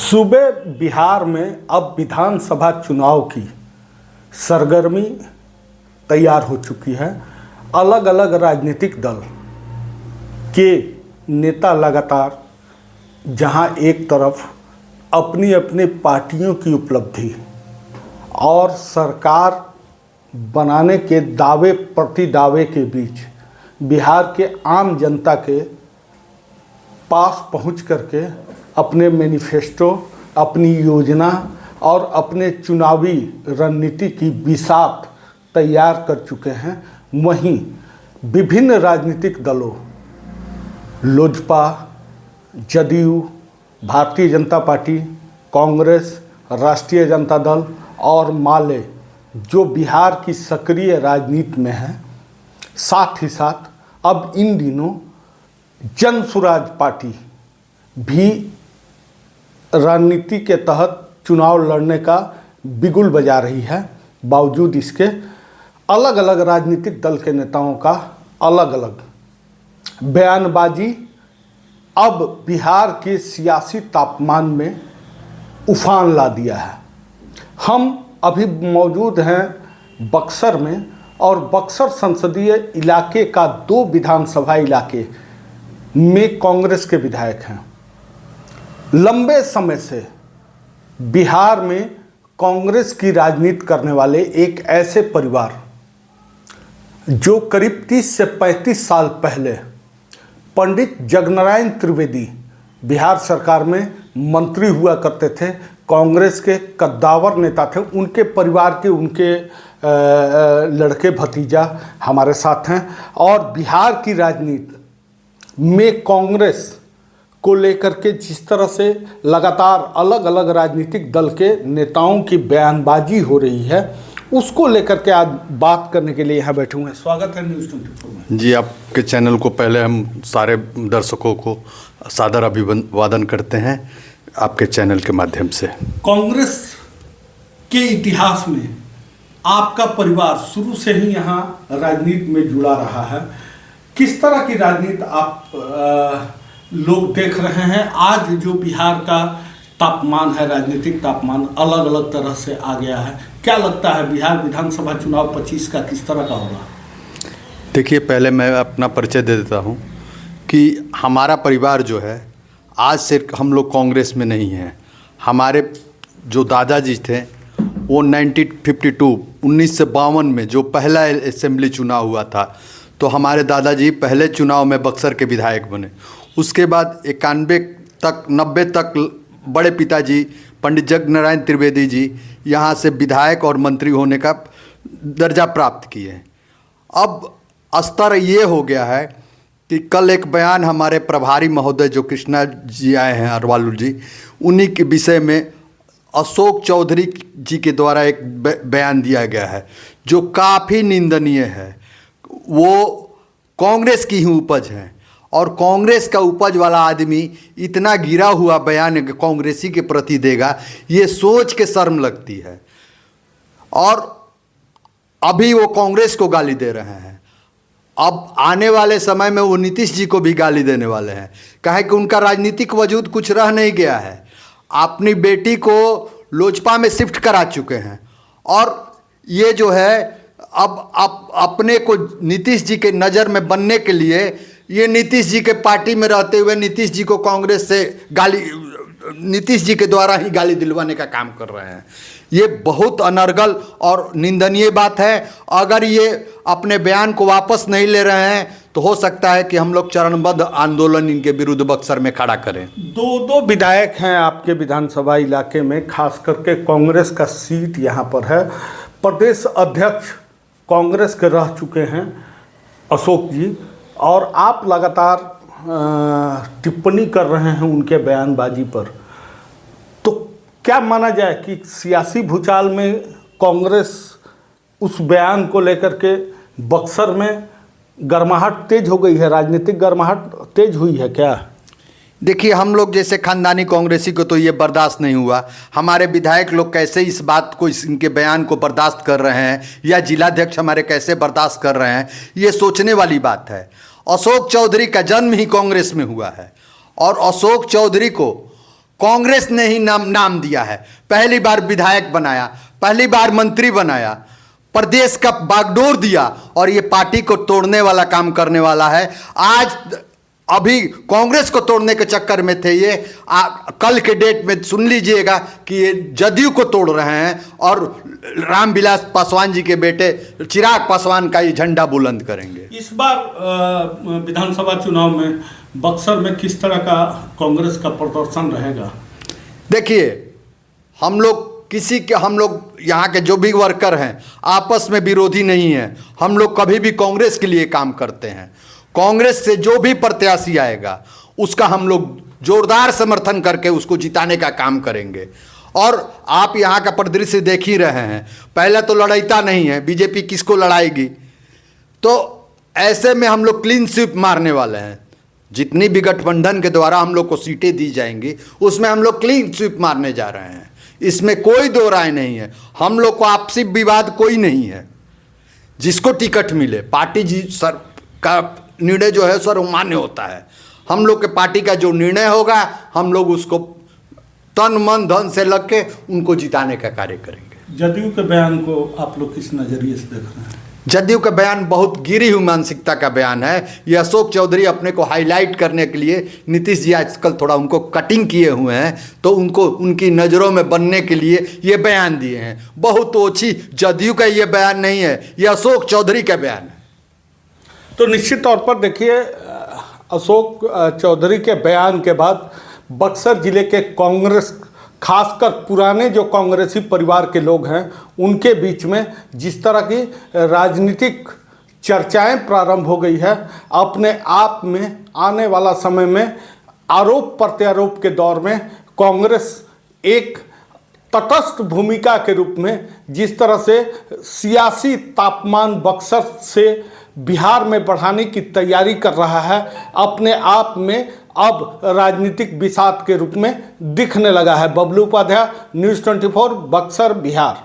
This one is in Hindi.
सूबे बिहार में अब विधानसभा चुनाव की सरगर्मी तैयार हो चुकी है। अलग अलग राजनीतिक दल के नेता लगातार जहां एक तरफ अपनी अपनी पार्टियों की उपलब्धि और सरकार बनाने के दावे प्रति दावे के बीच बिहार के आम जनता के पास पहुंच करके अपने मैनिफेस्टो, अपनी योजना और अपने चुनावी रणनीति की बिसात तैयार कर चुके हैं। वहीं विभिन्न राजनीतिक दलों लोजपा, जदयू, भारतीय जनता पार्टी, कांग्रेस, राष्ट्रीय जनता दल और माले जो बिहार की सक्रिय राजनीति में है, साथ ही साथ अब इन दिनों जन सुराज पार्टी भी रणनीति के तहत चुनाव लड़ने का बिगुल बजा रही है। बावजूद इसके अलग अलग राजनीतिक दल के नेताओं का अलग अलग बयानबाजी अब बिहार के सियासी तापमान में उफान ला दिया है। हम अभी मौजूद हैं बक्सर में और बक्सर संसदीय इलाके का 2 विधानसभा इलाके में कांग्रेस के विधायक हैं। लंबे समय से बिहार में कांग्रेस की राजनीति करने वाले एक ऐसे परिवार जो करीब 30 से 35 साल पहले पंडित जगनारायण त्रिवेदी बिहार सरकार में मंत्री हुआ करते थे, कांग्रेस के कद्दावर नेता थे। उनके परिवार के उनके लड़के भतीजा हमारे साथ हैं और बिहार की राजनीति में कांग्रेस को लेकर के जिस तरह से लगातार अलग अलग राजनीतिक दल के नेताओं की बयानबाजी हो रही है, उसको लेकर के आज बात करने के लिए यहाँ बैठे हुए हैं। स्वागत है न्यूज़ 24 में। जी, आपके चैनल को पहले हम सारे दर्शकों को सादर अभिवादन करते हैं आपके चैनल के माध्यम से। कांग्रेस के इतिहास में आपका परिवार शुरू से ही यहाँ राजनीति में जुड़ा रहा है। किस तरह की राजनीति आप लोग देख रहे हैं? आज जो बिहार का तापमान है, राजनीतिक तापमान अलग अलग तरह से आ गया है। क्या लगता है बिहार विधानसभा चुनाव 25 का किस तरह का होगा? देखिए, पहले मैं अपना परिचय दे देता हूँ कि हमारा परिवार जो है आज सिर्फ हम लोग कांग्रेस में नहीं हैं। हमारे जो दादाजी थे वो 1952 में जो पहला असेंबली चुनाव हुआ था, तो हमारे दादाजी पहले चुनाव में बक्सर के विधायक बने। उसके बाद 91 तक 90 तक बड़े पिताजी पंडित जगनारायण त्रिवेदी जी यहाँ से विधायक और मंत्री होने का दर्जा प्राप्त किए। अब स्तर ये हो गया है कि कल एक बयान हमारे प्रभारी महोदय जो कृष्णा जी आए हैं अरवालू जी, उन्हीं के विषय में अशोक चौधरी जी के द्वारा एक बयान दिया गया है जो काफ़ी निंदनीय है। वो कांग्रेस की ही उपज है और कांग्रेस का उपज वाला आदमी इतना गिरा हुआ बयान कांग्रेसी के प्रति देगा, ये सोच के शर्म लगती है। और अभी वो कांग्रेस को गाली दे रहे हैं, अब आने वाले समय में वो नीतीश जी को भी गाली देने वाले हैं। कहे कि उनका राजनीतिक वजूद कुछ रह नहीं गया है। अपनी बेटी को लोजपा में शिफ्ट करा चुके हैं और ये जो है अब अपने को नीतीश जी के नज़र में बनने के लिए ये नीतीश जी के पार्टी में रहते हुए नीतीश जी को कांग्रेस से नीतीश जी के द्वारा ही गाली दिलवाने का काम कर रहे हैं। ये बहुत अनर्गल और निंदनीय बात है। अगर ये अपने बयान को वापस नहीं ले रहे हैं तो हो सकता है कि हम लोग चरणबद्ध आंदोलन इनके विरुद्ध बक्सर में खड़ा करें। 2 विधायक हैं आपके विधानसभा इलाके में, खास करके कांग्रेस का सीट यहाँ पर है। प्रदेश अध्यक्ष कांग्रेस के रह चुके हैं अशोक जी, और आप लगातार टिप्पणी कर रहे हैं उनके बयानबाजी पर। तो क्या माना जाए कि सियासी भूचाल में कांग्रेस उस बयान को लेकर के बक्सर में गर्माहट तेज हो गई है, राजनीतिक गर्माहट तेज हुई है क्या? देखिए, हम लोग जैसे खानदानी कांग्रेसी को तो ये बर्दाश्त नहीं हुआ। हमारे विधायक लोग कैसे इस बात को, इनके बयान को बर्दाश्त कर रहे हैं, या जिलाध्यक्ष हमारे कैसे बर्दाश्त कर रहे हैं, ये सोचने वाली बात है। अशोक चौधरी का जन्म ही कांग्रेस में हुआ है और अशोक चौधरी को कांग्रेस ने ही नाम दिया है। पहली बार विधायक बनाया, पहली बार मंत्री बनाया, प्रदेश का बागडोर दिया, और ये पार्टी को तोड़ने वाला काम करने वाला है। आज अभी कांग्रेस को तोड़ने के चक्कर में थे ये, कल के डेट में सुन लीजिएगा कि ये जदयू को तोड़ रहे हैं और रामविलास पासवान जी के बेटे चिराग पासवान का ये झंडा बुलंद करेंगे। इस बार विधानसभा चुनाव में बक्सर में किस तरह का कांग्रेस का प्रदर्शन रहेगा? देखिए, हम लोग यहाँ के जो भी वर्कर हैं आपस में विरोधी नहीं हैं। हम लोग कभी भी कांग्रेस के लिए काम करते हैं। कांग्रेस से जो भी प्रत्याशी आएगा उसका हम लोग जोरदार समर्थन करके उसको जिताने का काम करेंगे। और आप यहाँ का परिदृश्य देख ही रहे हैं, पहले तो लड़ाईता नहीं है, बीजेपी किसको लड़ाएगी। तो ऐसे में हम लोग क्लीन स्वीप मारने वाले हैं। जितनी भी गठबंधन के द्वारा हम लोग को सीटें दी जाएंगी उसमें हम लोग क्लीन स्वीप मारने जा रहे हैं, इसमें कोई दो राय नहीं है। हम लोग को आपसी विवाद कोई नहीं है। जिसको टिकट मिले, पार्टी जी सर का निर्णय जो है सर्वमान्य होता है। हम लोग के पार्टी का जो निर्णय होगा हम लोग उसको तन मन धन से लग के उनको जिताने का कार्य करेंगे। जदयू के बयान को आप लोग किस नज़रिए से देख रहे हैं? जदयू का बयान बहुत गिरी हुई मानसिकता का बयान है। ये अशोक चौधरी अपने को हाईलाइट करने के लिए, नीतीश जी आजकल थोड़ा उनको कटिंग किए हुए हैं तो उनको उनकी नज़रों में बनने के लिए ये बयान दिए हैं। बहुत ओछी जदयू का ये बयान नहीं है, ये अशोक चौधरी का बयान है। तो निश्चित तौर पर देखिए, अशोक चौधरी के बयान के बाद बक्सर जिले के कांग्रेस, खासकर पुराने जो कांग्रेसी परिवार के लोग हैं उनके बीच में जिस तरह की राजनीतिक चर्चाएं प्रारंभ हो गई है, अपने आप में आने वाला समय में आरोप प्रत्यारोप के दौर में कांग्रेस एक तटस्थ भूमिका के रूप में जिस तरह से सियासी तापमान बक्सर से बिहार में बढ़ाने की तैयारी कर रहा है, अपने आप में अब राजनीतिक बिसात के रूप में दिखने लगा है। बबलू उपाध्याय, न्यूज़ 24, बक्सर, बिहार।